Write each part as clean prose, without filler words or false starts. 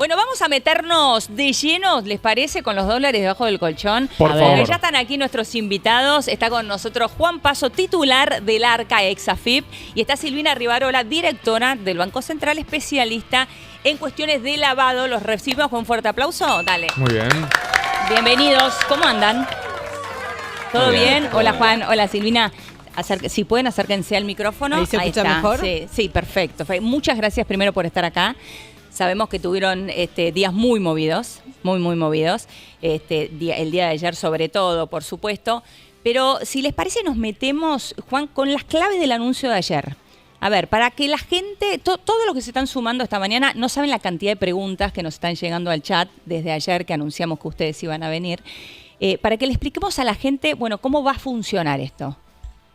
Bueno, vamos a meternos de lleno, ¿les parece? Con los dólares debajo del colchón. Por favor. Ya están aquí nuestros invitados. Está con nosotros Juan Paso, titular del ARCA Exafip. Y está Silvina Rivarola, directora del Banco Central, especialista en cuestiones de lavado. Los recibimos con un fuerte aplauso. Dale. Muy bien. Bienvenidos. ¿Cómo andan? ¿Todo Muy bien, bien? todo Hola bien. Juan, hola Silvina. Si pueden, acérquense al micrófono. ¿Ahí se escucha está. mejor? Sí, perfecto. Muchas gracias primero por estar acá. Sabemos que tuvieron días muy movidos, muy movidos. El día de ayer sobre todo, por supuesto. Pero si les parece, nos metemos, Juan, con las claves del anuncio de ayer. A ver, para que la gente, todos los que se están sumando esta mañana, no saben la cantidad de preguntas que nos están llegando al chat desde ayer que anunciamos que ustedes iban a venir. Para que le expliquemos a la gente, bueno, cómo va a funcionar esto.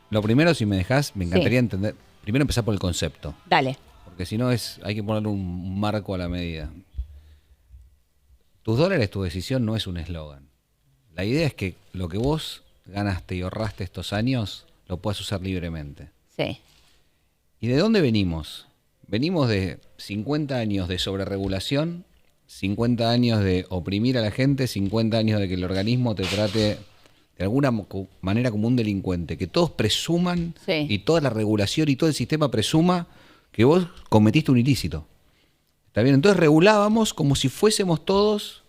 Lo primero, si me dejás, me encantaría entender. Primero empezar por el concepto. Dale. Porque si no hay que ponerle un marco a la medida. Tus dólares, tu decisión no es un eslogan. La idea es que lo que vos ganaste y ahorraste estos años lo puedas usar libremente. Sí. ¿Y de dónde venimos? Venimos de 50 años de sobreregulación, 50 años de oprimir a la gente, 50 años de que el organismo te trate de alguna manera como un delincuente, que todos presuman y toda la regulación y todo el sistema presuma que vos cometiste un ilícito. ¿Está bien? Entonces regulábamos como si fuésemos todos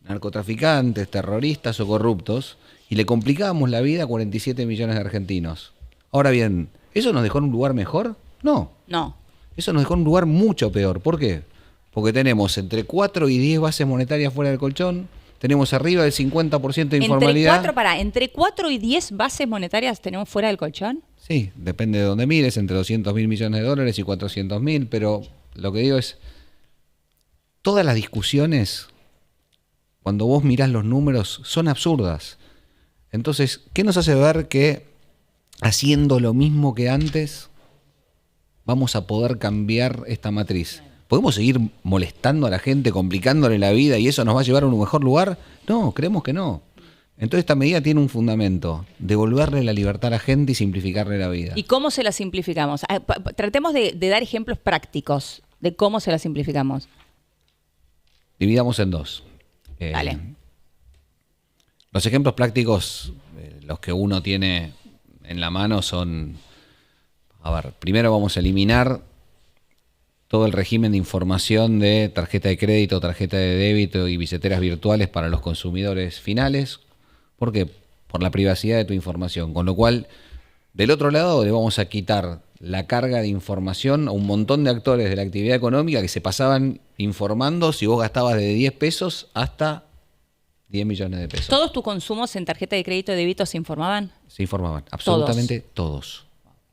narcotraficantes, terroristas o corruptos y le complicábamos la vida a 47 millones de argentinos. Ahora bien, ¿eso nos dejó en un lugar mejor? No. No. Eso nos dejó en un lugar mucho peor. ¿Por qué? Porque tenemos entre 4 y 10 bases monetarias fuera del colchón, tenemos arriba del 50% de informalidad. ¿Entre 4 y 10 bases monetarias tenemos fuera del colchón? Sí, depende de dónde mires, entre 200.000 millones de dólares y 400.000, pero lo que digo es, todas las discusiones, cuando vos mirás los números, son absurdas. Entonces, ¿qué nos hace ver que haciendo lo mismo que antes vamos a poder cambiar esta matriz? ¿Podemos seguir molestando a la gente, complicándole la vida y eso nos va a llevar a un mejor lugar? No, creemos que no. Entonces esta medida tiene un fundamento, devolverle la libertad a la gente y simplificarle la vida. ¿Y cómo se la simplificamos? Tratemos de dar ejemplos prácticos de cómo se la simplificamos. Dividamos en dos. Dale. Los ejemplos prácticos, los que uno tiene en la mano son, a ver, primero vamos a eliminar todo el régimen de información de tarjeta de crédito, tarjeta de débito y billeteras virtuales para los consumidores finales. ¿Por qué? Por la privacidad de tu información. Con lo cual, del otro lado, le vamos a quitar la carga de información a un montón de actores de la actividad económica que se pasaban informando si vos gastabas de 10 pesos hasta 10 millones de pesos. ¿Todos tus consumos en tarjeta de crédito y débito se informaban? Se informaban, absolutamente todos.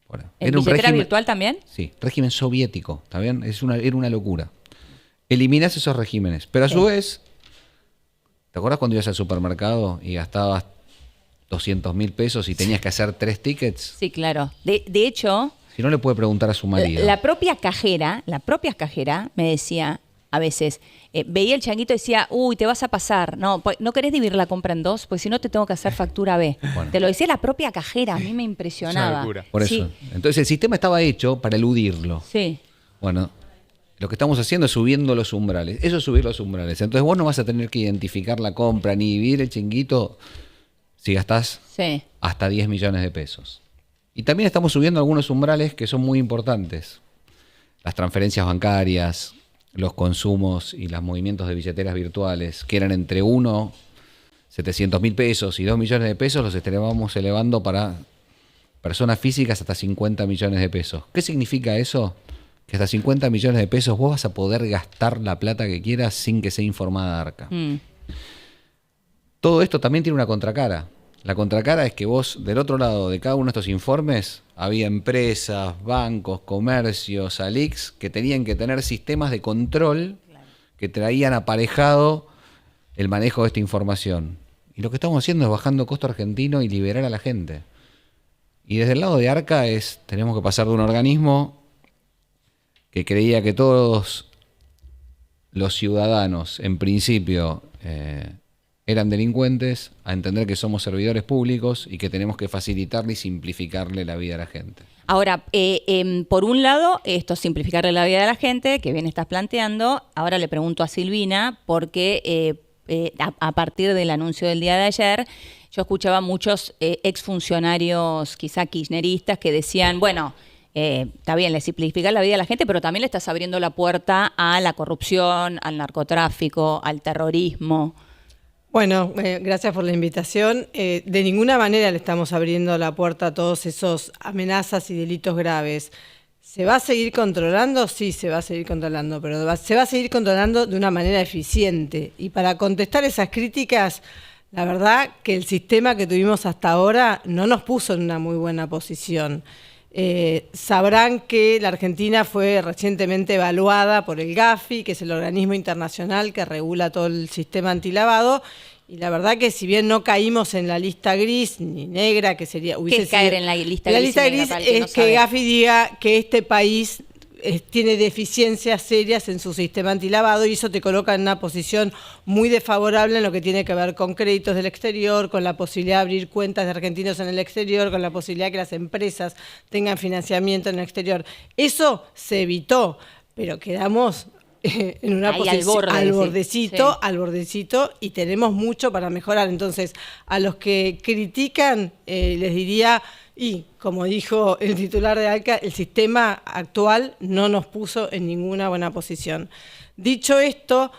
Bueno, ¿En billetera virtual también? Sí, régimen soviético, ¿está bien? Era una locura. Eliminás esos regímenes, pero a su vez, ¿te acuerdas cuando ibas al supermercado y gastabas 200.000 pesos y tenías que hacer 3 tickets? Sí, claro. De hecho, Si no, le puede preguntar a su marido. la propia cajera me decía a veces, veía el changuito y decía, uy, te vas a pasar. ¿No querés dividir la compra en dos? Pues si no te tengo que hacer factura B. Bueno. Te lo decía la propia cajera, a mí me impresionaba. Es una locura. Por eso. Sí. Entonces el sistema estaba hecho para eludirlo. Sí. Bueno, lo que estamos haciendo es subiendo los umbrales. Eso es subir los umbrales. Entonces vos no vas a tener que identificar la compra ni dividir el chinguito si gastás Sí. hasta 10 millones de pesos. Y también estamos subiendo algunos umbrales que son muy importantes. Las transferencias bancarias, los consumos y los movimientos de billeteras virtuales, que eran entre 700.000 pesos y 2 millones de pesos, los estaremos elevando para personas físicas hasta 50 millones de pesos. ¿Qué significa eso? Que hasta 50 millones de pesos vos vas a poder gastar la plata que quieras sin que sea informada ARCA. Todo esto también tiene una contracara. La contracara es que vos, del otro lado de cada uno de estos informes, había empresas, bancos, comercios, ALICs, que tenían que tener sistemas de control que traían aparejado el manejo de esta información. Y lo que estamos haciendo es bajando costo argentino y liberar a la gente. Y desde el lado de ARCA tenemos que pasar de un organismo que creía que todos los ciudadanos, en principio, eran delincuentes a entender que somos servidores públicos y que tenemos que facilitarle y simplificarle la vida a la gente. Ahora, por un lado, esto simplificarle la vida de la gente, que bien estás planteando. Ahora le pregunto a Silvina, porque a partir del anuncio del día de ayer, yo escuchaba muchos exfuncionarios, quizá kirchneristas, que decían, bueno, está bien, le simplificas la vida a la gente, pero también le estás abriendo la puerta a la corrupción, al narcotráfico, al terrorismo. Bueno, gracias por la invitación. De ninguna manera le estamos abriendo la puerta a todos esos amenazas y delitos graves. ¿Se va a seguir controlando? Sí, se va a seguir controlando, pero se va a seguir controlando de una manera eficiente. Y para contestar esas críticas, la verdad que el sistema que tuvimos hasta ahora no nos puso en una muy buena posición. Sabrán que la Argentina fue recientemente evaluada por el Gafi, que es el organismo internacional que regula todo el sistema antilavado, y la verdad que si bien no caímos en la lista gris ni negra, que sería... ¿Qué es caer en la lista gris? La lista gris es que Gafi diga que este país tiene deficiencias serias en su sistema antilavado y eso te coloca en una posición muy desfavorable en lo que tiene que ver con créditos del exterior, con la posibilidad de abrir cuentas de argentinos en el exterior, con la posibilidad de que las empresas tengan financiamiento en el exterior. Eso se evitó, pero quedamos en una posición al bordecito, y tenemos mucho para mejorar. Entonces, a los que critican, les diría... Y, como dijo el titular de ALCA, el sistema actual no nos puso en ninguna buena posición. Dicho esto,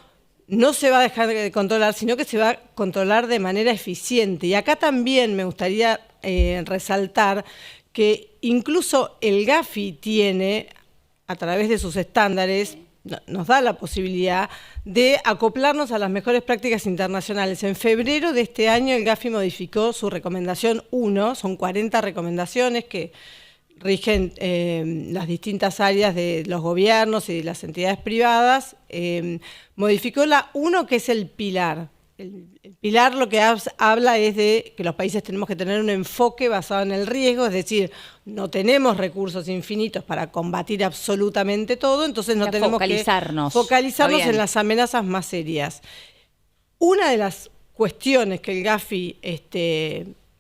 no se va a dejar de controlar, sino que se va a controlar de manera eficiente. Y acá también me gustaría resaltar que incluso el Gafi tiene, a través de sus estándares, nos da la posibilidad de acoplarnos a las mejores prácticas internacionales. En febrero de este año el Gafi modificó su recomendación 1, son 40 recomendaciones que rigen las distintas áreas de los gobiernos y de las entidades privadas. Modificó la 1, que es el pilar. El pilar lo que habla es de que los países tenemos que tener un enfoque basado en el riesgo, es decir, no tenemos recursos infinitos para combatir absolutamente todo, entonces no tenemos que focalizarnos en las amenazas más serias. Una de las cuestiones que el Gafi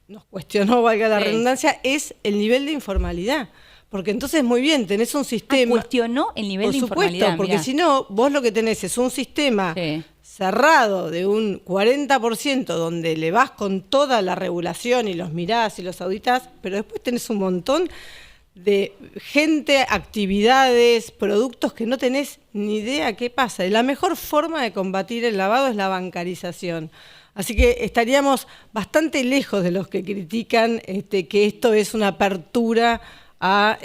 nos cuestionó, valga la redundancia, es el nivel de informalidad. Porque entonces, muy bien, tenés un sistema... ¿Cuestionó el nivel de informalidad? Por supuesto, porque si no, vos lo que tenés es un sistema cerrado de un 40%, donde le vas con toda la regulación y los mirás y los auditás, pero después tenés un montón de gente, actividades, productos que no tenés ni idea qué pasa. Y la mejor forma de combatir el lavado es la bancarización. Así que estaríamos bastante lejos de los que critican que esto es una apertura al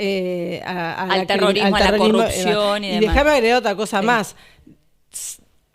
terrorismo, a la corrupción y demás. Y déjame agregar otra cosa más.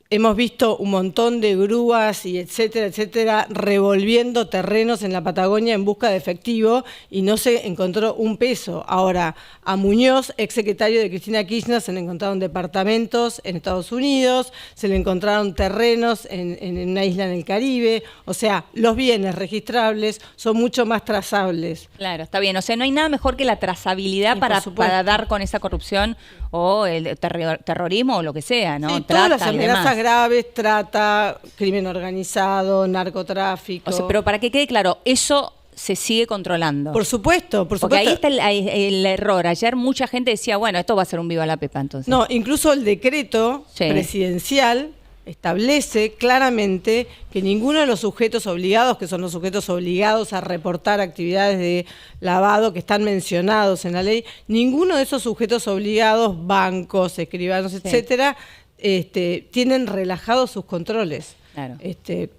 Hemos visto un montón de grúas y etcétera, revolviendo terrenos en la Patagonia en busca de efectivo y no se encontró un peso. Ahora, a Muñoz, exsecretario de Cristina Kirchner, se le encontraron departamentos en Estados Unidos, se le encontraron terrenos en una isla en el Caribe. O sea, los bienes registrables son mucho más trazables. Claro, está bien. O sea, no hay nada mejor que la trazabilidad para dar con esa corrupción o el terrorismo o lo que sea, ¿no? Sí, todas las amenazas graves, trata, crimen organizado, narcotráfico. O sea, pero para que quede claro, eso se sigue controlando. Por supuesto. Porque ahí está el error. Ayer mucha gente decía, bueno, esto va a ser un viva la pepa entonces. No, incluso el decreto presidencial establece claramente que ninguno de los sujetos obligados, que son los sujetos obligados a reportar actividades de lavado que están mencionados en la ley, ninguno de esos sujetos obligados, bancos, escribanos, etcétera, tienen relajados sus controles. Claro.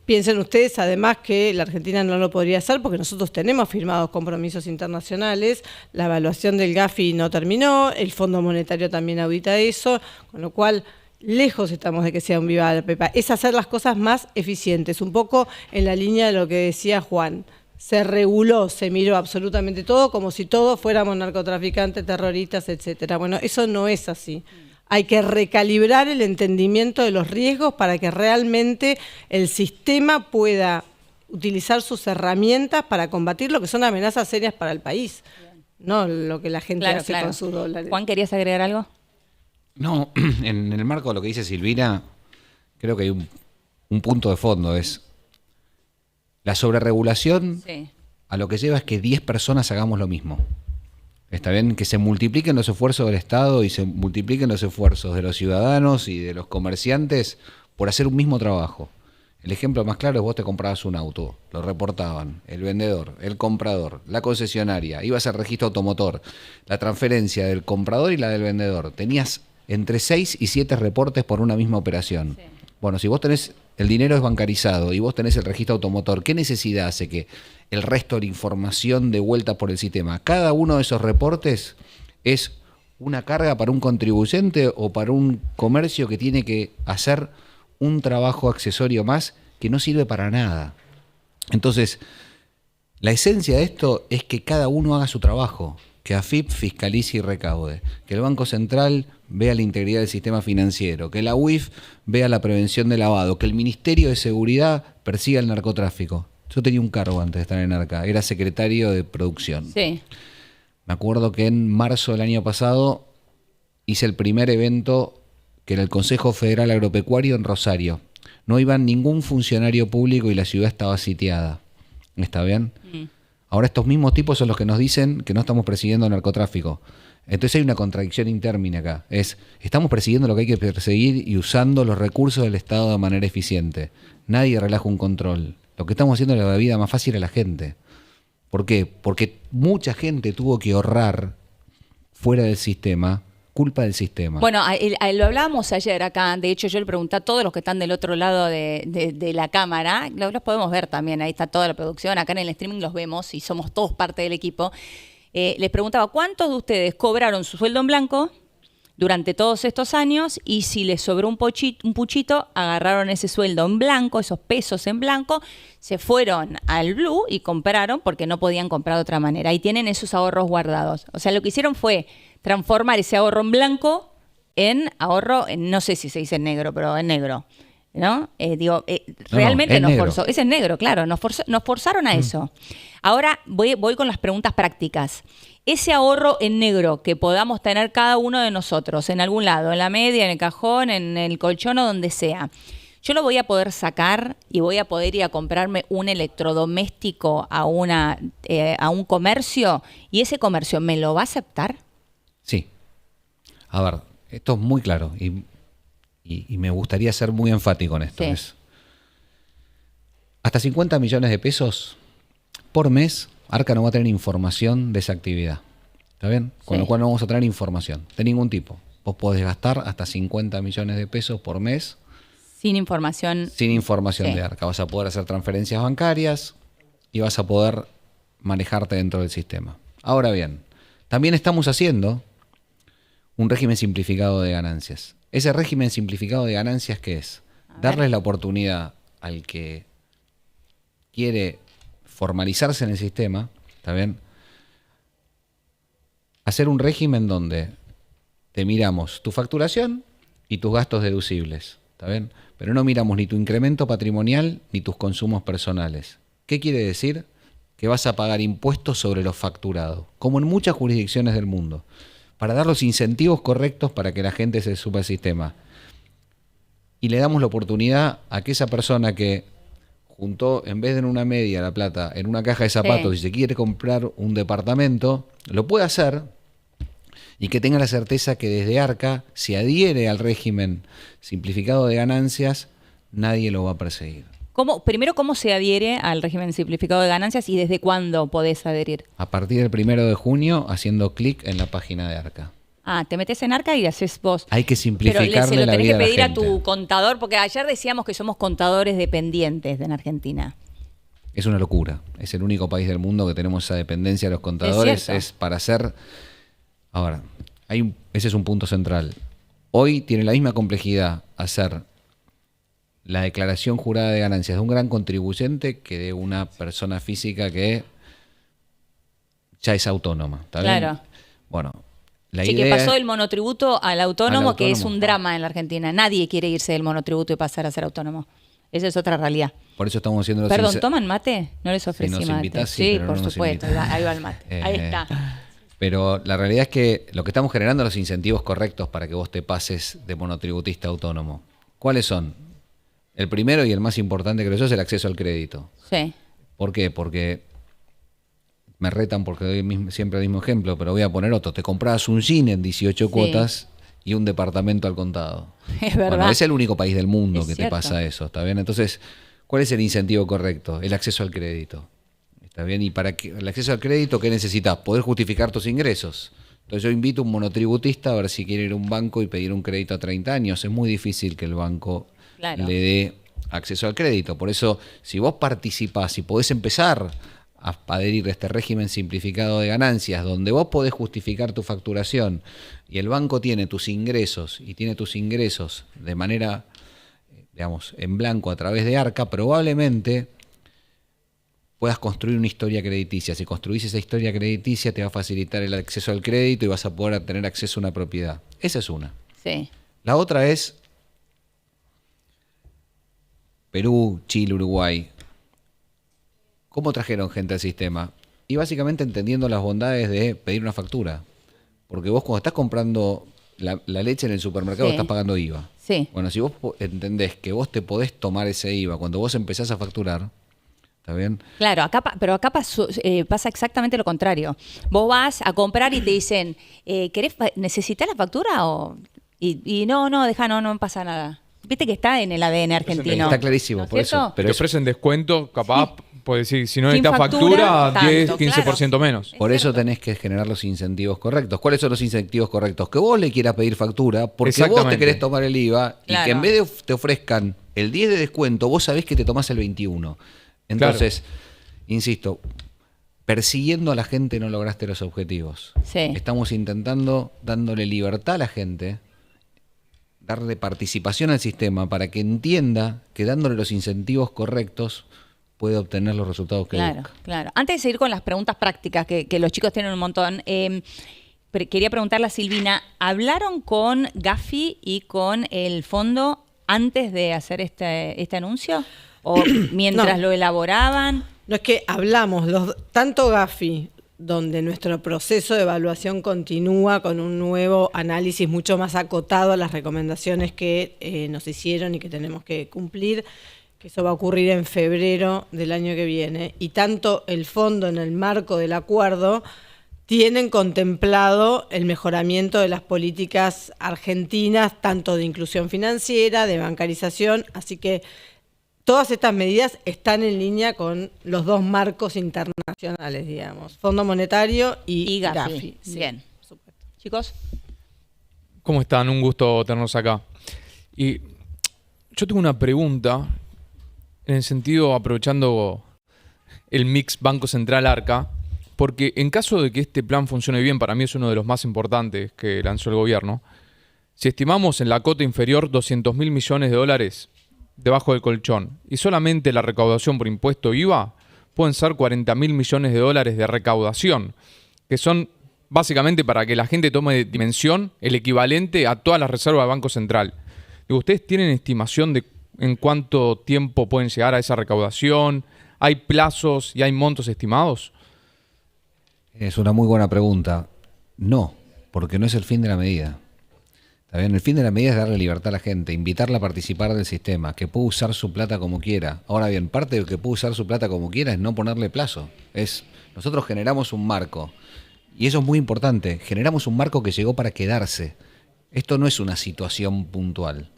Piensen ustedes además que la Argentina no lo podría hacer porque nosotros tenemos firmados compromisos internacionales, la evaluación del Gafi no terminó, el Fondo Monetario también audita eso, con lo cual lejos estamos de que sea un viva la pepa. Es hacer las cosas más eficientes, un poco en la línea de lo que decía Juan. Se reguló, se miró absolutamente todo como si todos fuéramos narcotraficantes, terroristas, etcétera. Bueno, eso no es así. Hay que recalibrar el entendimiento de los riesgos para que realmente el sistema pueda utilizar sus herramientas para combatir lo que son amenazas serias para el país, no lo que la gente hace con sus dólares. Juan, ¿querías agregar algo? No, en el marco de lo que dice Silvina, creo que hay un punto de fondo, es La sobreregulación Sí. a lo que lleva es que 10 personas hagamos lo mismo. Está bien que se multipliquen los esfuerzos del Estado y se multipliquen los esfuerzos de los ciudadanos y de los comerciantes por hacer un mismo trabajo. El ejemplo más claro es vos te comprabas un auto, lo reportaban, el vendedor, el comprador, la concesionaria, ibas al registro automotor, la transferencia del comprador y la del vendedor. Tenías entre 6 y 7 reportes por una misma operación. Sí. Bueno, si vos tenés, el dinero es bancarizado y vos tenés el registro automotor, ¿qué necesidad hace que el resto de la información de vuelta por el sistema? Cada uno de esos reportes es una carga para un contribuyente o para un comercio que tiene que hacer un trabajo accesorio más que no sirve para nada. Entonces, la esencia de esto es que cada uno haga su trabajo, que AFIP fiscalice y recaude, que el Banco Central vea la integridad del sistema financiero, que la UIF vea la prevención de lavado, que el Ministerio de Seguridad persiga el narcotráfico. Yo tenía un cargo antes de estar en ARCA, era secretario de producción. Sí. Me acuerdo que en marzo del año pasado hice el primer evento que era el Consejo Federal Agropecuario en Rosario. No iba ningún funcionario público y la ciudad estaba sitiada. ¿Está bien? Ahora estos mismos tipos son los que nos dicen que no estamos persiguiendo el narcotráfico. Entonces hay una contradicción interna acá. Estamos persiguiendo lo que hay que perseguir y usando los recursos del Estado de manera eficiente. Nadie relaja un control. Lo que estamos haciendo es la vida más fácil a la gente. ¿Por qué? Porque mucha gente tuvo que ahorrar fuera del sistema, culpa del sistema. Bueno, lo hablábamos ayer acá. De hecho, yo le pregunté a todos los que están del otro lado de la cámara. Los podemos ver también. Ahí está toda la producción. Acá en el streaming los vemos y somos todos parte del equipo. Les preguntaba, ¿cuántos de ustedes cobraron su sueldo en blanco durante todos estos años? Y si les sobró un puchito, agarraron ese sueldo en blanco, esos pesos en blanco, se fueron al Blue y compraron porque no podían comprar de otra manera. Y tienen esos ahorros guardados. O sea, lo que hicieron fue transformar ese ahorro en blanco en ahorro, no sé si se dice en negro, pero en negro. ¿No? Realmente nos forzó. Ese es negro, claro, nos forzaron a eso. Ahora voy con las preguntas prácticas. Ese ahorro en negro que podamos tener cada uno de nosotros, en algún lado, en la media, en el cajón, en el colchón o donde sea, yo lo voy a poder sacar y voy a poder ir a comprarme un electrodoméstico a un comercio, y ese comercio me lo va a aceptar. Sí. A ver, esto es muy claro y me gustaría ser muy enfático en esto. Sí. Hasta 50 millones de pesos por mes, ARCA no va a tener información de esa actividad. ¿Está bien? Con lo cual no vamos a tener información de ningún tipo. Vos podés gastar hasta 50 millones de pesos por mes. Sin información. Sin información de ARCA. Vas a poder hacer transferencias bancarias y vas a poder manejarte dentro del sistema. Ahora bien, también estamos haciendo un régimen simplificado de ganancias. Ese régimen simplificado de ganancias, ¿qué es? Darles la oportunidad al que quiere formalizarse en el sistema, ¿está bien? Hacer un régimen donde te miramos tu facturación y tus gastos deducibles, ¿está bien? Pero no miramos ni tu incremento patrimonial ni tus consumos personales. ¿Qué quiere decir? Que vas a pagar impuestos sobre lo facturado, como en muchas jurisdicciones del mundo, para dar los incentivos correctos para que la gente se suba al sistema. Y le damos la oportunidad a que esa persona que juntó, en vez de en una media, la plata, en una caja de zapatos, y se quiere comprar un departamento, lo puede hacer, y que tenga la certeza que desde ARCA, si adhiere al régimen simplificado de ganancias, nadie lo va a perseguir. Primero, ¿cómo se adhiere al régimen simplificado de ganancias y desde cuándo podés adherir? A partir del 1 de junio, haciendo clic en la página de ARCA. Te metes en ARCA y haces vos. Hay que simplificarle la vida a la gente. Pero se lo tenés que pedir a tu contador, porque ayer decíamos que somos contadores dependientes en Argentina. Es una locura. Es el único país del mundo que tenemos esa dependencia de los contadores. Es para hacer... Ahora, ese es un punto central. Hoy tiene la misma complejidad hacer la declaración jurada de ganancias de un gran contribuyente que de una persona física que ya es autónoma. ¿Está bien? Bueno, la idea... que pasó del monotributo al autónomo, que es un drama en la Argentina. Nadie quiere irse del monotributo y pasar a ser autónomo. Esa es otra realidad. Por eso estamos haciendo... Perdón, ¿toman mate? No les ofrecí si nos mate. Invitás, sí, pero por no supuesto. Ahí va el mate. Ahí está. Pero la realidad es que lo que estamos generando son los incentivos correctos para que vos te pases de monotributista a autónomo. ¿Cuáles son? El primero y el más importante, creo yo, es el acceso al crédito. Sí. ¿Por qué? Porque me retan porque doy siempre el mismo ejemplo, pero voy a poner otro. Te comprabas un jean en 18 cuotas y un departamento al contado. Es verdad. Bueno, es el único país del mundo Es que cierto. te pasa eso, ¿está bien? Entonces, ¿cuál es el incentivo correcto? El acceso al crédito. ¿Está bien? Y para que el acceso al crédito, ¿qué necesitas? Poder justificar tus ingresos. Entonces yo invito a un monotributista a ver si quiere ir a un banco y pedir un crédito a 30 años. Es muy difícil que el banco Claro. le dé acceso al crédito. Por eso, si vos participás y podés empezar a adherir a este régimen simplificado de ganancias, donde vos podés justificar tu facturación y el banco tiene tus ingresos y tiene tus ingresos de manera, digamos, en blanco a través de Arca, probablemente puedas construir una historia crediticia. Si construís esa historia crediticia, te va a facilitar el acceso al crédito y vas a poder tener acceso a una propiedad. Esa es una. Sí. La otra es Perú, Chile, Uruguay. ¿Cómo trajeron gente al sistema? Y básicamente entendiendo las bondades de pedir una factura. Porque vos cuando estás comprando la leche en el supermercado estás pagando IVA. Sí. Bueno, si vos entendés que vos te podés tomar ese IVA cuando vos empezás a facturar, ¿está bien? Claro, pero acá pasa exactamente lo contrario. Vos vas a comprar y te dicen, ¿necesitas la factura? Y no, no pasa nada. Viste que está en el ADN argentino. Está clarísimo, ¿No es por eso. cierto? Pero te ofrecen descuento, capaz, puedes decir, si no Sin necesitas factura, factura, 10, tanto, 15% menos. Por eso tenés que generar los incentivos correctos. ¿Cuáles son los incentivos correctos? Que vos le quieras pedir factura porque vos te Exactamente. querés tomar el IVA y Claro. que en vez de te ofrezcan el 10 de descuento, vos sabés que te tomás el 21. Entonces, insisto, persiguiendo a la gente no lograste los objetivos. Sí. Estamos intentando, dándole libertad a la gente, darle participación al sistema para que entienda que dándole los incentivos correctos puede obtener los resultados que Claro, busca. claro. Antes de seguir con las preguntas prácticas, que los chicos tienen un montón, quería preguntarle a Silvina, ¿hablaron con Gafi y con el fondo antes de hacer este anuncio? ¿O mientras No. lo elaboraban? No es que hablamos, tanto Gafi, donde nuestro proceso de evaluación continúa con un nuevo análisis mucho más acotado a las recomendaciones que nos hicieron y que tenemos que cumplir, que eso va a ocurrir en febrero del año que viene. Y tanto el fondo en el marco del acuerdo tienen contemplado el mejoramiento de las políticas argentinas, tanto de inclusión financiera, de bancarización, así que todas estas medidas están en línea con los dos marcos internacionales, digamos, Fondo Monetario y Gafi. Gafi. Sí, Bien. por supuesto. Chicos. ¿Cómo están? Un gusto tenernos acá. Y yo tengo una pregunta en el sentido, aprovechando el mix Banco Central Arca, porque en caso de que este plan funcione bien, para mí es uno de los más importantes que lanzó el gobierno, si estimamos en la cota inferior 200.000 millones de dólares debajo del colchón y solamente la recaudación por impuesto IVA, pueden ser 40.000 millones de dólares de recaudación, que son básicamente, para que la gente tome de dimensión, el equivalente a todas las reservas del Banco Central. Digo, ¿ustedes tienen estimación de en cuánto tiempo pueden llegar a esa recaudación? ¿Hay plazos y hay montos estimados? Es una muy buena pregunta. No, porque no es el fin de la medida. ¿Está bien? El fin de la medida es darle libertad a la gente, invitarla a participar del sistema, que pueda usar su plata como quiera. Ahora bien, parte de que pueda usar su plata como quiera es no ponerle plazo. Nosotros generamos un marco, y eso es muy importante. Generamos un marco que llegó para quedarse. Esto no es una situación puntual.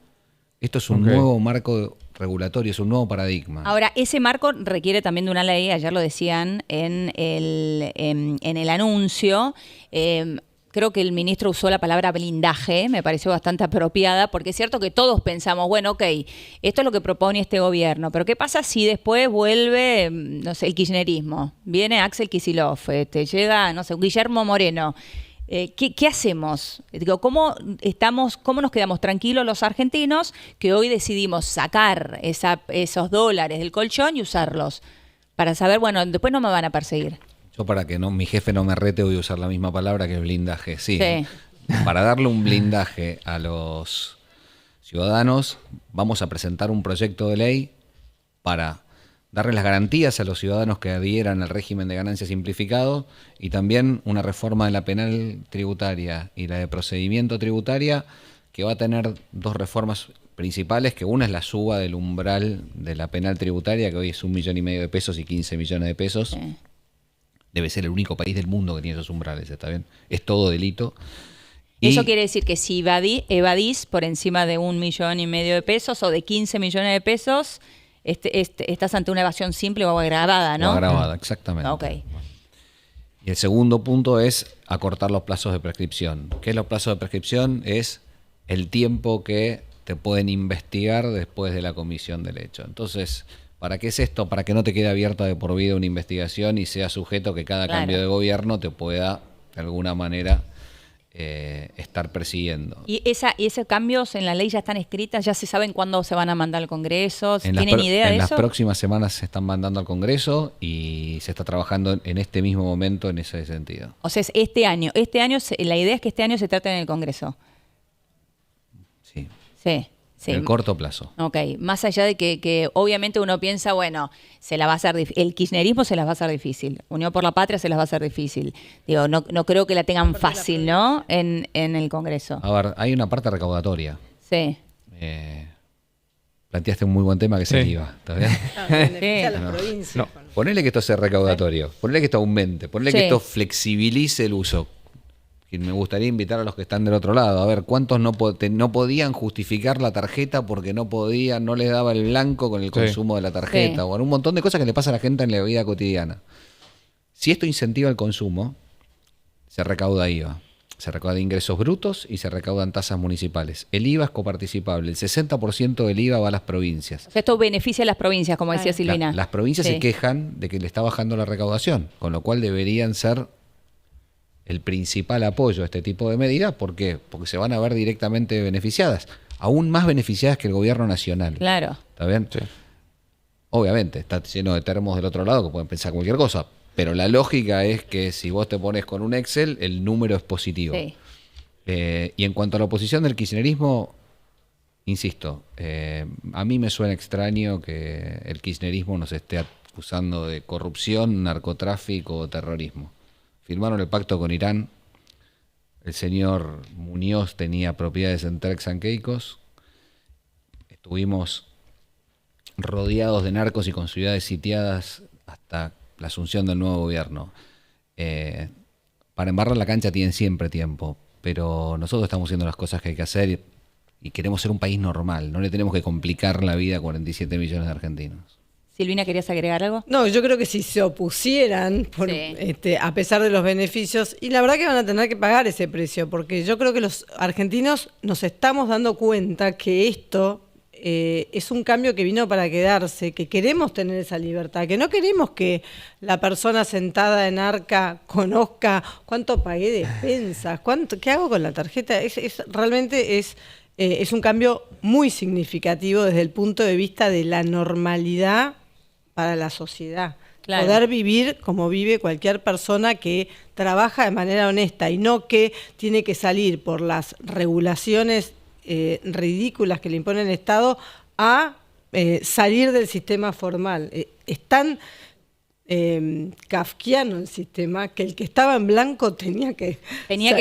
Esto es un nuevo marco regulatorio, es un nuevo paradigma. Ahora, ese marco requiere también de una ley, ayer lo decían en el anuncio. Creo que el ministro usó la palabra blindaje, me pareció bastante apropiada, porque es cierto que todos pensamos, bueno, ok, esto es lo que propone este gobierno, pero ¿qué pasa si después vuelve, no sé, el kirchnerismo? Viene Axel Kicillof, llega, no sé, Guillermo Moreno. ¿Qué hacemos? Digo, ¿cómo nos quedamos tranquilos los argentinos que hoy decidimos sacar esos dólares del colchón y usarlos? Para saber, bueno, después no me van a perseguir. Yo, para que mi jefe no me rete, voy a usar la misma palabra que es blindaje. Sí. Sí. Para darle un blindaje a los ciudadanos, vamos a presentar un proyecto de ley para darle las garantías a los ciudadanos que adhieran al régimen de ganancias simplificado, y también una reforma de la penal tributaria y la de procedimiento tributaria, que va a tener dos reformas principales, que una es la suba del umbral de la penal tributaria, que hoy es 1,5 millones de pesos y 15 millones de pesos. Sí. Debe ser el único país del mundo que tiene esos umbrales, ¿está bien? Es todo delito. Eso quiere decir que si evadís por encima de 1,5 millones de pesos o de 15 millones de pesos, estás ante una evasión simple o agravada, ¿no? O agravada, exactamente. Ok. Y el segundo punto es acortar los plazos de prescripción. ¿Qué es los plazos de prescripción? Es el tiempo que te pueden investigar después de la comisión del hecho. Entonces, ¿para qué es esto? Para que no te quede abierta de por vida una investigación y sea sujeto que cada cambio de gobierno te pueda, de alguna manera, estar persiguiendo. ¿Y esos cambios en la ley ya están escritas? ¿Ya se saben cuándo se van a mandar al Congreso? ¿Tienen idea de eso? En las próximas semanas se están mandando al Congreso y se está trabajando en este mismo momento en ese sentido. O sea, es este año, la idea es que este año se trate en el Congreso. Sí. Sí. Sí. En el corto plazo. Ok, más allá de que obviamente uno piensa, bueno, se la va a hacer el kirchnerismo se las va a hacer difícil, Unión por la Patria se las va a hacer difícil. Digo, no creo que la tengan fácil, ¿no? En el Congreso. A ver, hay una parte recaudatoria. Sí. Planteaste un muy buen tema que es el IVA, ¿está bien? Beneficia a las provincias. No. Ponele que esto sea recaudatorio, ponele que esto aumente, ponele que esto flexibilice el uso. Y me gustaría invitar a los que están del otro lado, a ver cuántos no podían justificar la tarjeta porque no les daba el blanco con el consumo de la tarjeta, o un montón de cosas que le pasa a la gente en la vida cotidiana. Si esto incentiva el consumo, se recauda IVA, se recauda ingresos brutos y se recaudan tasas municipales. El IVA es coparticipable, el 60% del IVA va a las provincias. O sea, esto beneficia a las provincias, como decía Silvina. Las provincias se quejan de que le está bajando la recaudación, con lo cual deberían ser el principal apoyo a este tipo de medidas. ¿Por qué? Porque se van a ver directamente beneficiadas, aún más beneficiadas que el gobierno nacional. Claro. ¿Está bien? Sí. Obviamente, está lleno de termos del otro lado que pueden pensar cualquier cosa, pero la lógica es que si vos te pones con un Excel, el número es positivo. Sí. Y en cuanto a la oposición del kirchnerismo, insisto, a mí me suena extraño que el kirchnerismo nos esté acusando de corrupción, narcotráfico o terrorismo. Firmaron el pacto con Irán. El señor Muñoz tenía propiedades en Turks and Caicos. Estuvimos rodeados de narcos y con ciudades sitiadas hasta la asunción del nuevo gobierno. Para embarrar la cancha tienen siempre tiempo, pero nosotros estamos haciendo las cosas que hay que hacer y queremos ser un país normal. No le tenemos que complicar la vida a 47 millones de argentinos. Silvina, ¿querías agregar algo? No, yo creo que si se opusieran, a pesar de los beneficios, y la verdad que van a tener que pagar ese precio, porque yo creo que los argentinos nos estamos dando cuenta que esto es un cambio que vino para quedarse, que queremos tener esa libertad, que no queremos que la persona sentada en Arca conozca cuánto pagué de expensas, qué hago con la tarjeta. Realmente es un cambio muy significativo desde el punto de vista de la normalidad para la sociedad. Claro. Poder vivir como vive cualquier persona que trabaja de manera honesta y no que tiene que salir por las regulaciones ridículas que le impone el Estado a salir del sistema formal. Es tan kafkiano el sistema que el que estaba en blanco tenía que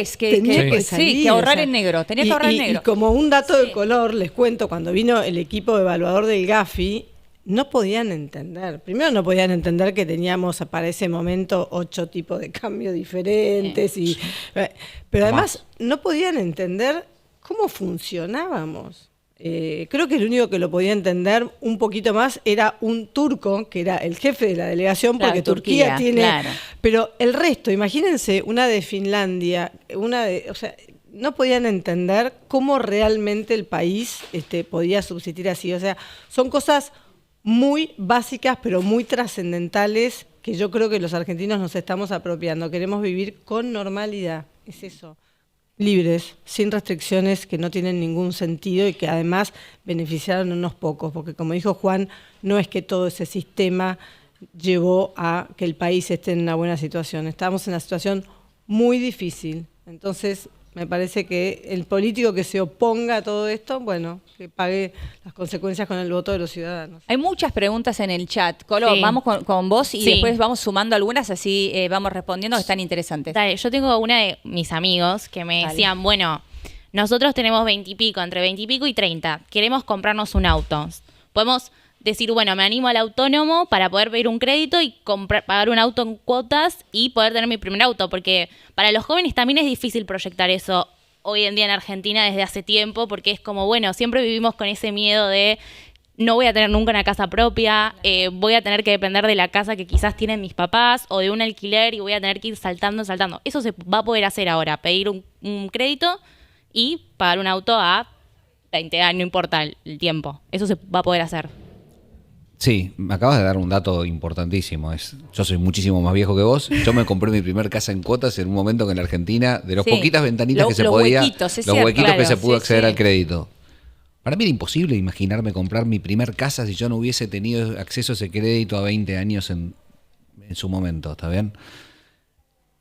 salir, que ahorrar en negro. Tenía que ahorrar en negro. Y como un dato de color, les cuento, cuando vino el equipo evaluador del GAFI, no podían entender. Primero no podían entender que teníamos para ese momento 8 tipos de cambio diferentes. Pero además no podían entender cómo funcionábamos. Creo que el único que lo podía entender un poquito más era un turco, que era el jefe de la delegación, porque Turquía tiene... Claro. Pero el resto, imagínense, una de Finlandia, no podían entender cómo realmente el país podía subsistir así. O sea, son cosas muy básicas, pero muy trascendentales, que yo creo que los argentinos nos estamos apropiando. Queremos vivir con normalidad, es eso. Libres, sin restricciones que no tienen ningún sentido y que además beneficiaron a unos pocos, porque como dijo Juan, no es que todo ese sistema llevó a que el país esté en una buena situación. Estamos en una situación muy difícil. Entonces, me parece que el político que se oponga a todo esto, bueno, que pague las consecuencias con el voto de los ciudadanos. Hay muchas preguntas en el chat. Colo, vamos con vos y después vamos sumando algunas, así vamos respondiendo, que están interesantes. Dale, yo tengo una de mis amigos que me decían, bueno, nosotros tenemos 20 y pico, entre 20 y pico y 30. Queremos comprarnos un auto. Podemos decir, bueno, me animo al autónomo para poder pedir un crédito y pagar un auto en cuotas y poder tener mi primer auto. Porque para los jóvenes también es difícil proyectar eso hoy en día en Argentina desde hace tiempo, porque es como, bueno, siempre vivimos con ese miedo de no voy a tener nunca una casa propia, voy a tener que depender de la casa que quizás tienen mis papás o de un alquiler y voy a tener que ir saltando. Eso se va a poder hacer ahora, pedir un crédito y pagar un auto a 20 años, no importa el tiempo. Eso se va a poder hacer. Sí, me acabas de dar un dato importantísimo. Yo soy muchísimo más viejo que vos. Yo me compré mi primer casa en cuotas en un momento que en la Argentina, de los poquitas ventanitas que se podía, los huequitos que se pudo acceder al crédito. Para mí era imposible imaginarme comprar mi primer casa si yo no hubiese tenido acceso a ese crédito a 20 años en su momento, ¿está bien?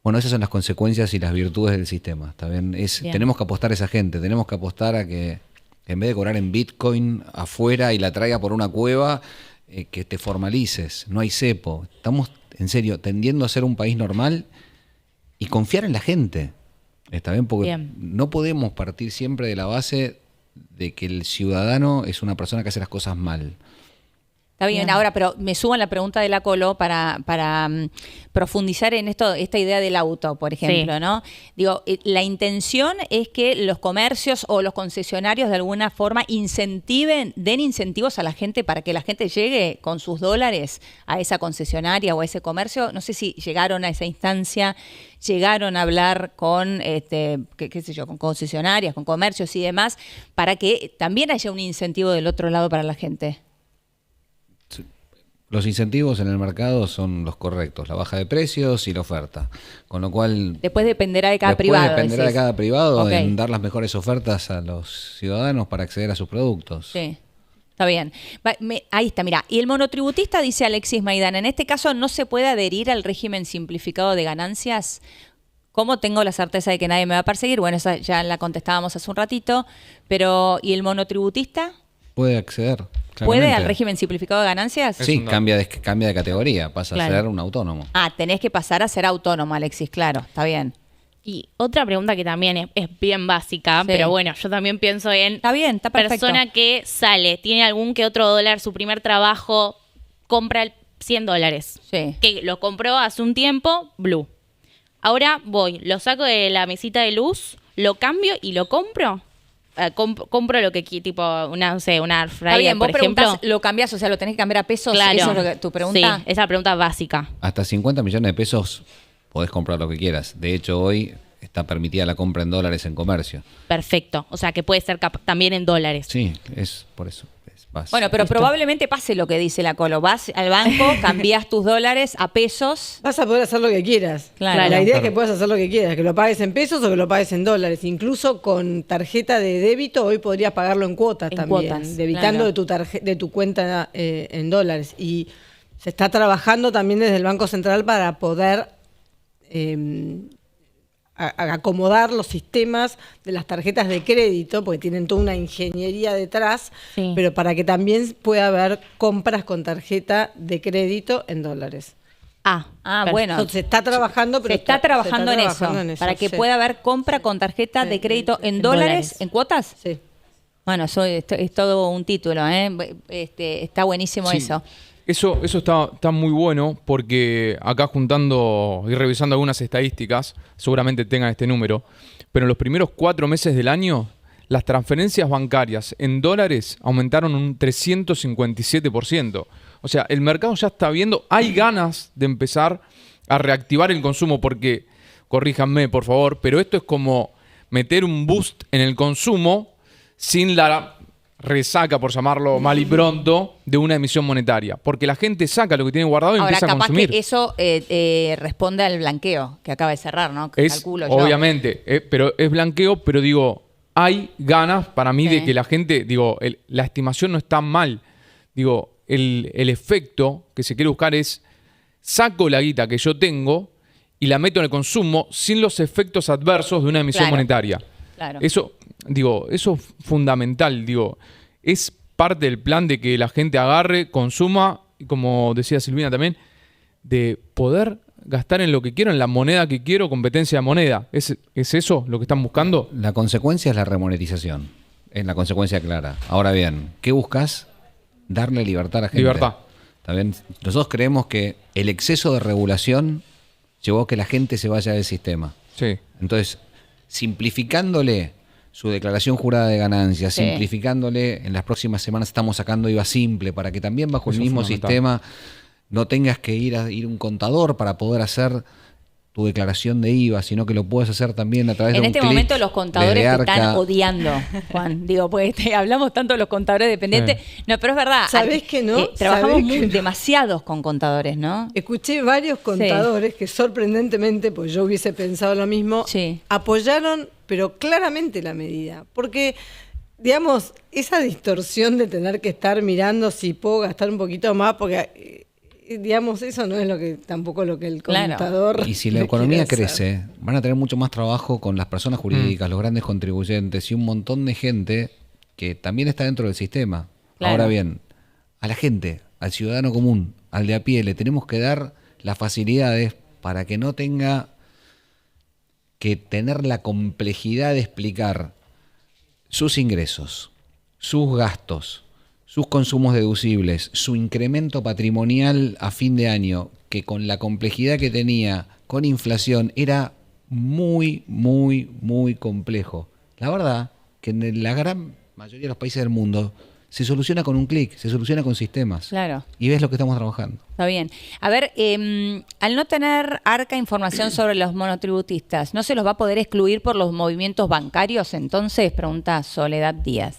Bueno, esas son las consecuencias y las virtudes del sistema, ¿está bien? Tenemos que apostar a esa gente, tenemos que apostar a que en vez de cobrar en Bitcoin afuera y la traiga por una cueva, que te formalices, no hay cepo. Estamos, en serio, tendiendo a ser un país normal y confiar en la gente, ¿está bien? Porque no podemos partir siempre de la base de que el ciudadano es una persona que hace las cosas mal. Está bien, ahora, pero me subo a la pregunta de la Colo para profundizar en esta idea del auto, por ejemplo, ¿no? Digo, la intención es que los comercios o los concesionarios de alguna forma den incentivos a la gente para que la gente llegue con sus dólares a esa concesionaria o a ese comercio. No sé si llegaron a esa instancia, llegaron a hablar con, qué sé yo, con concesionarias, con comercios y demás, para que también haya un incentivo del otro lado para la gente. Los incentivos en el mercado son los correctos, la baja de precios y la oferta. Con lo cual... Después dependerá de cada privado. Dependerá de cada privado en dar las mejores ofertas a los ciudadanos para acceder a sus productos. Sí, está bien. Ahí está, mira. Y el monotributista, dice Alexis Maidana, en este caso no se puede adherir al régimen simplificado de ganancias. ¿Cómo tengo la certeza de que nadie me va a perseguir? Bueno, esa ya la contestábamos hace un ratito. Pero, ¿y el monotributista? Puede acceder. ¿Puede al régimen simplificado de ganancias? Sí, cambia de categoría, pasa a ser un autónomo. Tenés que pasar a ser autónomo, Alexis, claro, está bien. Y otra pregunta que también es bien básica, pero bueno, yo también pienso en... Está bien, está perfecto. Persona que sale, tiene algún que otro dólar, su primer trabajo, compra $100. Sí. Que lo compró hace un tiempo, Blue. Ahora lo saco de la mesita de luz, lo cambio y lo compro. Compro lo que tipo una air fryer, bien, por ejemplo. Lo cambias, o sea, lo tenés que cambiar a pesos. Claro. ¿Eso es lo que, tu pregunta? Sí, esa es la pregunta básica. Hasta 50 millones de pesos podés comprar lo que quieras. De hecho, hoy está permitida la compra en dólares en comercio. Perfecto. O sea, que puede ser también en dólares. Sí, es por eso. Bueno, pero probablemente pase lo que dice la Colo. Vas al banco, cambias tus dólares a pesos. Vas a poder hacer lo que quieras. Claro. La idea es que puedas hacer lo que quieras, que lo pagues en pesos o que lo pagues en dólares. Incluso con tarjeta de débito hoy podrías pagarlo en cuotas también, debitando de tu cuenta en dólares. Y se está trabajando también desde el Banco Central para poder acomodar los sistemas de las tarjetas de crédito, porque tienen toda una ingeniería detrás, pero para que también pueda haber compras con tarjeta de crédito en dólares. Bueno. Se está trabajando, pero se está trabajando en eso, para que pueda haber compra con tarjeta de crédito en dólares, en cuotas. Sí. Bueno, eso es todo un título, está buenísimo eso. Eso está muy bueno porque acá juntando y revisando algunas estadísticas, seguramente tengan este número, pero en los primeros 4 meses del año, las transferencias bancarias en dólares aumentaron un 357%. O sea, el mercado ya está viendo, hay ganas de empezar a reactivar el consumo porque, corríjanme por favor, pero esto es como meter un boost en el consumo sin la resaca, por llamarlo mal y pronto, de una emisión monetaria. Porque la gente saca lo que tiene guardado y empieza a consumir. Que eso responde al blanqueo que acaba de cerrar, ¿no? Que calculo yo. Obviamente, pero es blanqueo, pero digo, hay ganas para mí de que la gente, digo, la estimación no está mal. Digo, el efecto que se quiere buscar es, saco la guita que yo tengo y la meto en el consumo sin los efectos adversos de una emisión monetaria. Claro. Eso es fundamental, es parte del plan de que la gente agarre, consuma, y como decía Silvina también, de poder gastar en lo que quiero, en la moneda que quiero, competencia de moneda. ¿Es eso lo que están buscando? La consecuencia es la remonetización. Es la consecuencia clara. Ahora bien, ¿qué buscas? Darle libertad a la gente. Libertad. ¿Está bien? Nosotros creemos que el exceso de regulación llevó a que la gente se vaya del sistema. Sí. Entonces, simplificándole su declaración jurada de ganancias, Sí. simplificándole, en las próximas semanas estamos sacando IVA simple para que también bajo Eso el es mismo fundamental. sistema no tengas que ir a un contador para poder hacer tu declaración de IVA, sino que lo puedes hacer también a través de En un este clic momento los contadores desde te están Arca. odiando, Juan. Digo, pues hablamos tanto de los contadores dependientes. No, pero es verdad. ¿Sabés que no? Trabajamos ¿Sabés que no? demasiados con contadores, ¿no? Escuché varios contadores que sorprendentemente, pues yo hubiese pensado lo mismo, Sí. apoyaron, pero claramente la medida. Porque, digamos, esa distorsión de tener que estar mirando si puedo gastar un poquito más, porque, digamos, eso no es tampoco lo que el Claro. contador... Y si la no economía quiere hacer. crece, van a tener mucho más trabajo con las personas jurídicas, los grandes contribuyentes y un montón de gente que también está dentro del sistema. Claro. Ahora bien, a la gente, al ciudadano común, al de a pie, le tenemos que dar las facilidades para que no tenga que tener la complejidad de explicar sus ingresos, sus gastos, sus consumos deducibles, su incremento patrimonial a fin de año, que con la complejidad que tenía con inflación era muy, muy, muy complejo. La verdad que en la gran mayoría de los países del mundo se soluciona con un clic, se soluciona con sistemas. Claro. Y ves lo que estamos trabajando. Está bien. A ver, al no tener Arca información sobre los monotributistas, ¿no se los va a poder excluir por los movimientos bancarios? Entonces, pregunta Soledad Díaz.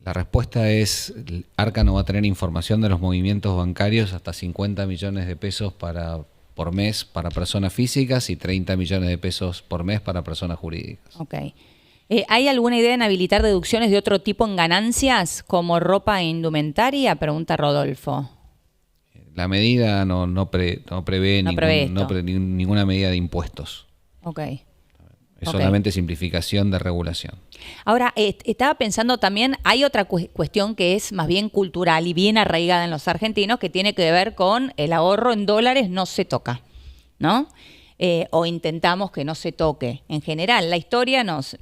La respuesta es, Arca no va a tener información de los movimientos bancarios hasta 50 millones de pesos por mes para personas físicas y 30 millones de pesos por mes para personas jurídicas. Ok. ¿Hay alguna idea en habilitar deducciones de otro tipo en ganancias, como ropa e indumentaria? Pregunta Rodolfo. La medida no prevé, prevé esto. ninguna medida de impuestos. Ok. Es Ok. solamente simplificación de regulación. Ahora, estaba pensando también, hay otra cuestión que es más bien cultural y bien arraigada en los argentinos, que tiene que ver con el ahorro en dólares no se toca, ¿no? O intentamos que no se toque. En general, la historia nos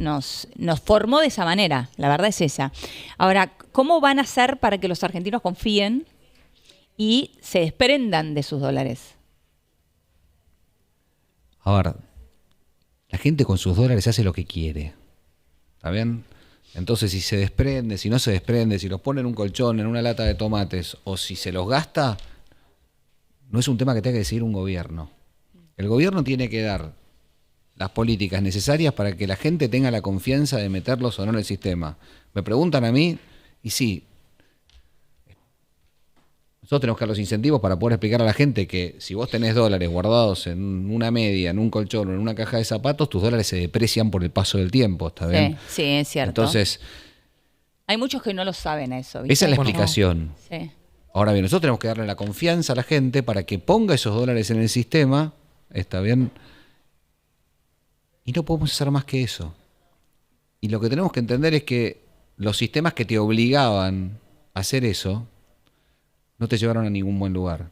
formó de esa manera, la verdad es esa. Ahora, ¿cómo van a hacer para que los argentinos confíen y se desprendan de sus dólares? A ver, la gente con sus dólares hace lo que quiere. ¿Está bien? Entonces, si se desprende, si no se desprende, si los pone en un colchón, en una lata de tomates, o si se los gasta, no es un tema que tenga que decidir un gobierno. El gobierno tiene que dar las políticas necesarias para que la gente tenga la confianza de meterlos o no en el sistema. Me preguntan a mí, y sí, nosotros tenemos que dar los incentivos para poder explicar a la gente que si vos tenés dólares guardados en una media, en un colchón o en una caja de zapatos, tus dólares se deprecian por el paso del tiempo, ¿está bien? Sí, es cierto. Entonces, Hay muchos que no lo saben eso, ¿viste? esa es la Bueno. explicación. Sí. Ahora bien, nosotros tenemos que darle la confianza a la gente para que ponga esos dólares en el sistema, ¿está bien? Y no podemos hacer más que eso. Y lo que tenemos que entender es que los sistemas que te obligaban a hacer eso no te llevaron a ningún buen lugar.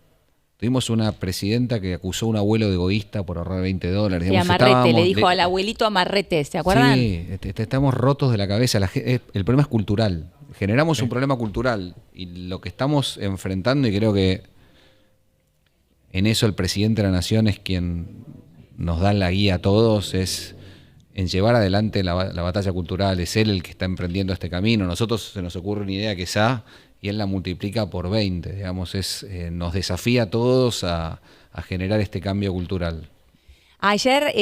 Tuvimos una presidenta que acusó a un abuelo de egoísta por ahorrar $20. Sí, Digamos, Amarrete, le estábamos dijo al abuelito Amarrete, ¿se acuerdan? Sí, estamos rotos de la cabeza. El problema es cultural. Generamos un problema cultural y lo que estamos enfrentando, y creo que en eso el presidente de la Nación es quien nos da la guía a todos, es en llevar adelante la batalla cultural. Es él el que está emprendiendo este camino. Nosotros se nos ocurre una idea que quizá y él la multiplica por 20. Digamos, nos desafía a todos a generar este cambio cultural. Ayer,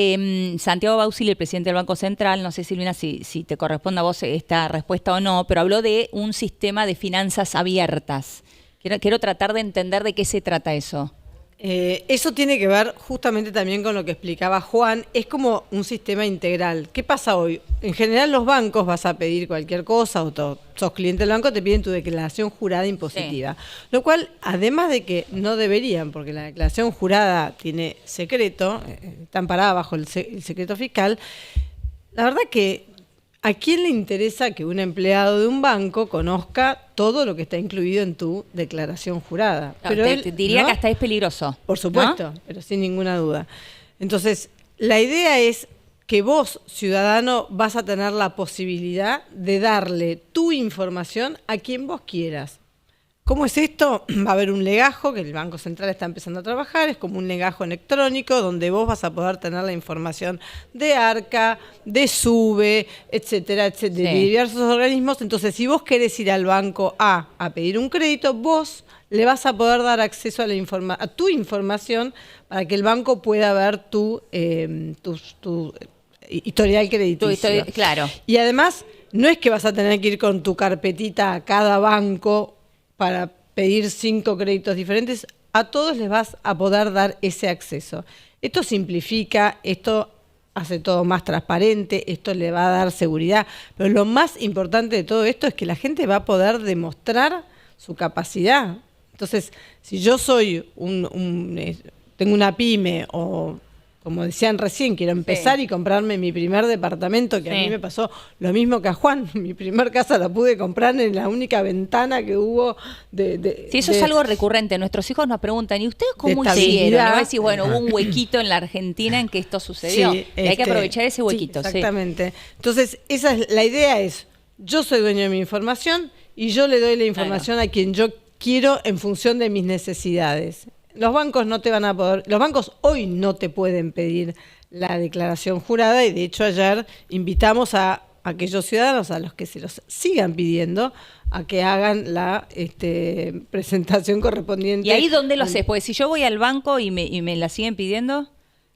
Santiago Bausili, el presidente del Banco Central, no sé, Silvina, si te corresponde a vos esta respuesta o no, pero habló de un sistema de finanzas abiertas. Quiero tratar de entender de qué se trata eso. Eso tiene que ver justamente también con lo que explicaba Juan, es como un sistema integral. ¿Qué pasa hoy? En general los bancos vas a pedir cualquier cosa o sos cliente del banco, te piden tu declaración jurada impositiva. Sí. Lo cual, además de que no deberían, porque la declaración jurada tiene secreto, está amparada bajo el secreto fiscal, la verdad que ¿A quién le interesa que un empleado de un banco conozca todo lo que está incluido en tu declaración jurada? Pero te diría, ¿no?, que hasta es peligroso. Por supuesto, ¿no?, pero sin ninguna duda. Entonces, la idea es que vos, ciudadano, vas a tener la posibilidad de darle tu información a quien vos quieras. ¿Cómo es esto? Va a haber un legajo que el Banco Central está empezando a trabajar, es como un legajo electrónico donde vos vas a poder tener la información de ARCA, de SUBE, etcétera, etcétera, de diversos organismos. Entonces, si vos querés ir al banco A pedir un crédito, vos le vas a poder dar acceso a tu información para que el banco pueda ver tu historial crediticio. Claro. Y además, no es que vas a tener que ir con tu carpetita a cada banco para pedir 5 créditos diferentes. A todos les vas a poder dar ese acceso. Esto simplifica, esto hace todo más transparente, esto le va a dar seguridad, pero lo más importante de todo esto es que la gente va a poder demostrar su capacidad. Entonces, si yo soy tengo una pyme o, como decían recién, quiero empezar y comprarme mi primer departamento, que a mí me pasó lo mismo que a Juan. Mi primer casa la pude comprar en la única ventana que hubo Sí, eso es algo recurrente. Nuestros hijos nos preguntan, ¿y ustedes cómo hicieron? Y vos decís, bueno, hubo un huequito en la Argentina en que esto sucedió. Sí, y hay que aprovechar ese huequito. Sí, exactamente. Entonces, la idea es, yo soy dueño de mi información y yo le doy la información a quien yo quiero en función de mis necesidades. Los bancos los bancos hoy no te pueden pedir la declaración jurada y de hecho ayer invitamos a aquellos ciudadanos a los que se los sigan pidiendo a que hagan la presentación correspondiente. ¿Y ahí dónde lo haces? Porque si yo voy al banco y me la siguen pidiendo,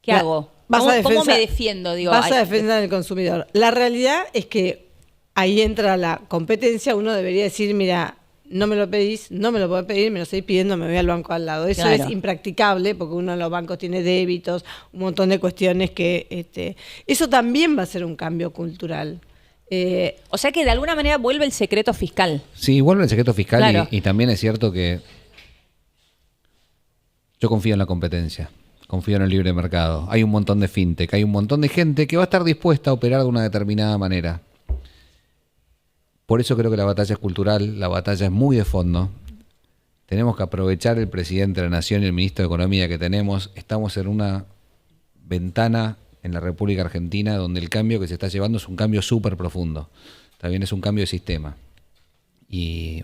¿qué hago? ¿Cómo me defiendo? Vas a defender al consumidor. La realidad es que ahí entra la competencia. Uno debería decir, mira, no me lo pedís, no me lo podés pedir, me lo seguís pidiendo, me voy al banco al lado. Eso es impracticable porque uno de los bancos tiene débitos, un montón de cuestiones que... eso también va a ser un cambio cultural. O sea que de alguna manera vuelve el secreto fiscal. Sí, vuelve el secreto fiscal. Claro. Y también es cierto que yo confío en la competencia, confío en el libre mercado. Hay un montón de fintech, hay un montón de gente que va a estar dispuesta a operar de una determinada manera. Por eso creo que la batalla es cultural, la batalla es muy de fondo. Tenemos que aprovechar el presidente de la Nación y el ministro de Economía que tenemos. Estamos en una ventana en la República Argentina donde el cambio que se está llevando es un cambio súper profundo. También es un cambio de sistema. Y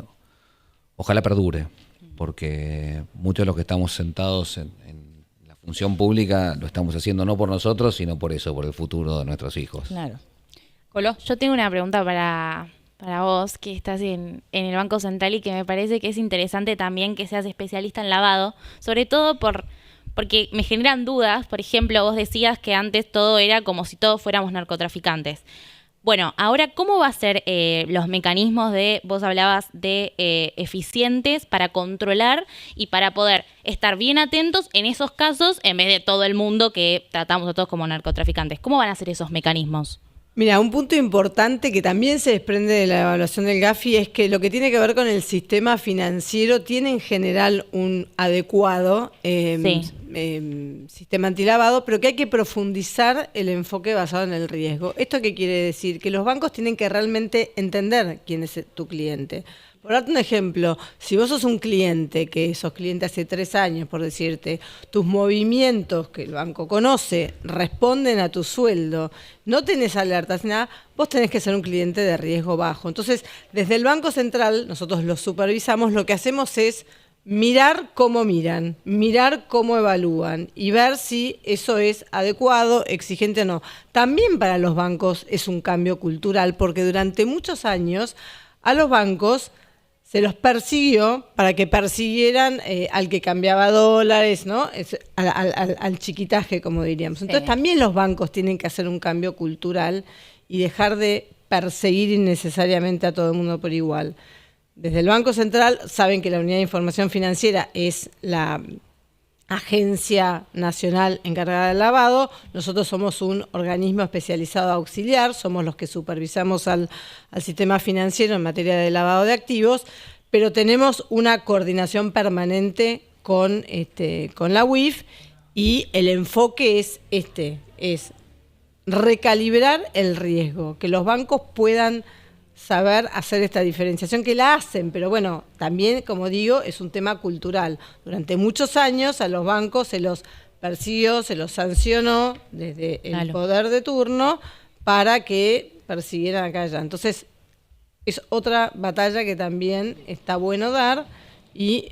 ojalá perdure, porque muchos de los que estamos sentados en la función pública lo estamos haciendo no por nosotros, sino por eso, por el futuro de nuestros hijos. Claro. Colo, yo tengo una pregunta para vos, que estás en el Banco Central y que me parece que es interesante también que seas especialista en lavado, sobre todo porque me generan dudas. Por ejemplo, vos decías que antes todo era como si todos fuéramos narcotraficantes. Bueno, ahora, ¿cómo va a ser los mecanismos vos hablabas de eficientes para controlar y para poder estar bien atentos en esos casos en vez de todo el mundo que tratamos a todos como narcotraficantes? ¿Cómo van a ser esos mecanismos? Mira, un punto importante que también se desprende de la evaluación del Gafi es que lo que tiene que ver con el sistema financiero tiene en general un adecuado sistema antilavado, pero que hay que profundizar el enfoque basado en el riesgo. ¿Esto qué quiere decir? Que los bancos tienen que realmente entender quién es tu cliente. Por darte un ejemplo, si vos sos un cliente, que sos cliente hace 3 años, por decirte, tus movimientos que el banco conoce responden a tu sueldo, no tenés alertas, nada, vos tenés que ser un cliente de riesgo bajo. Entonces, desde el Banco Central, nosotros lo supervisamos, lo que hacemos es mirar cómo miran, mirar cómo evalúan y ver si eso es adecuado, exigente o no. También para los bancos es un cambio cultural, porque durante muchos años a los bancos se los persiguió para que persiguieran al que cambiaba dólares, ¿no? Al chiquitaje, como diríamos. Entonces también los bancos tienen que hacer un cambio cultural y dejar de perseguir innecesariamente a todo el mundo por igual. Desde el Banco Central saben que la Unidad de Información Financiera es la agencia nacional encargada del lavado. Nosotros somos un organismo especializado auxiliar, somos los que supervisamos al sistema financiero en materia de lavado de activos, pero tenemos una coordinación permanente con la UIF y el enfoque es recalibrar el riesgo, que los bancos puedan saber hacer esta diferenciación, que la hacen, pero bueno, también, como digo, es un tema cultural. Durante muchos años a los bancos se los persiguió, se los sancionó desde el poder de turno para que persiguieran acá allá. Entonces, es otra batalla que también está bueno dar y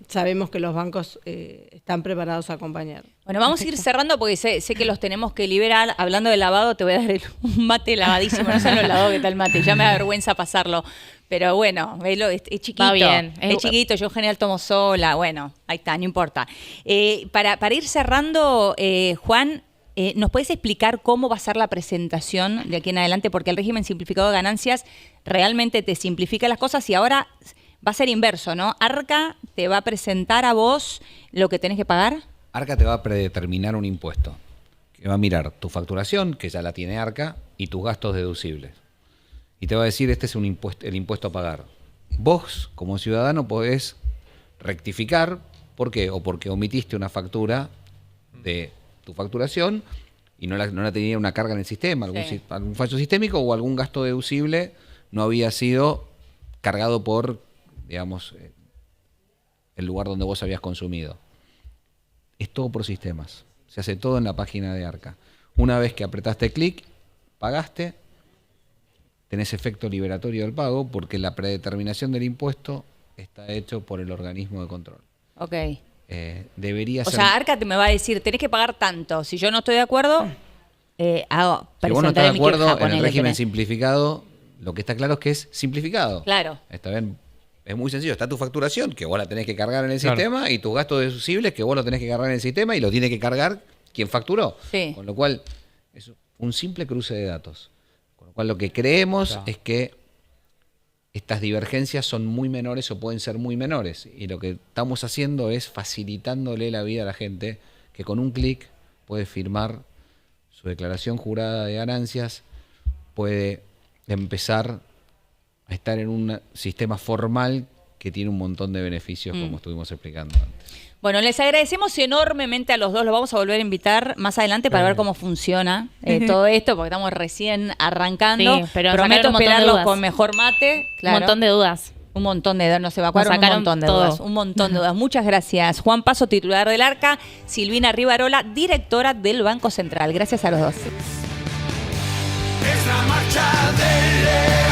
sabemos que los bancos están preparados a acompañar. Bueno, vamos a ir cerrando porque sé que los tenemos que liberar. Hablando de lavado, te voy a dar un mate lavadísimo. No sé lo lavado que está el mate, ya me da vergüenza pasarlo. Pero bueno, velo, es chiquito. Va bien. Es chiquito, yo en general tomo sola. Bueno, ahí está, no importa. Para ir cerrando, Juan, ¿nos puedes explicar cómo va a ser la presentación de aquí en adelante? Porque el régimen simplificado de ganancias realmente te simplifica las cosas y ahora va a ser inverso, ¿no? Arca te va a presentar a vos lo que tenés que pagar. Arca te va a predeterminar un impuesto, que va a mirar tu facturación, que ya la tiene Arca, y tus gastos deducibles. Y te va a decir, este es el impuesto a pagar. Vos, como ciudadano, podés rectificar. ¿Por qué? O porque omitiste una factura de tu facturación y no la tenía una carga en el sistema, algún fallo sistémico o algún gasto deducible no había sido cargado por, digamos, el lugar donde vos habías consumido. Es todo por sistemas. Se hace todo en la página de Arca. Una vez que apretaste clic, pagaste, tenés efecto liberatorio del pago porque la predeterminación del impuesto está hecho por el organismo de control. Ok. Debería ser... O sea, Arca te me va a decir, tenés que pagar tanto. Si yo no estoy de acuerdo, hago si vos no estás de acuerdo en el régimen tenés. simplificado, lo que está claro es que es simplificado. Claro. Está bien. Es muy sencillo, está tu facturación, que vos la tenés que cargar en el sistema, y tus gastos deducibles, que vos lo tenés que cargar en el sistema, y lo tiene que cargar quien facturó. Sí. Con lo cual, es un simple cruce de datos. Con lo cual, lo que creemos es que estas divergencias son muy menores o pueden ser muy menores. Y lo que estamos haciendo es facilitándole la vida a la gente, que con un clic puede firmar su declaración jurada de ganancias, puede empezar a estar en un sistema formal que tiene un montón de beneficios, como estuvimos explicando antes. Bueno, les agradecemos enormemente a los dos. Los vamos a volver a invitar más adelante para ver cómo funciona todo esto, porque estamos recién arrancando. Sí, pero prometo sacaron un montón de esperarlos dudas. con mejor mate. Claro. Un montón de dudas. Un montón de dudas, no se evacuaron, un sacaron montón de todo. dudas. Un montón de dudas. Muchas gracias. Juan Paso, titular del Arca. Silvina Rivarola, directora del Banco Central. Gracias a los dos. Es la marcha del león.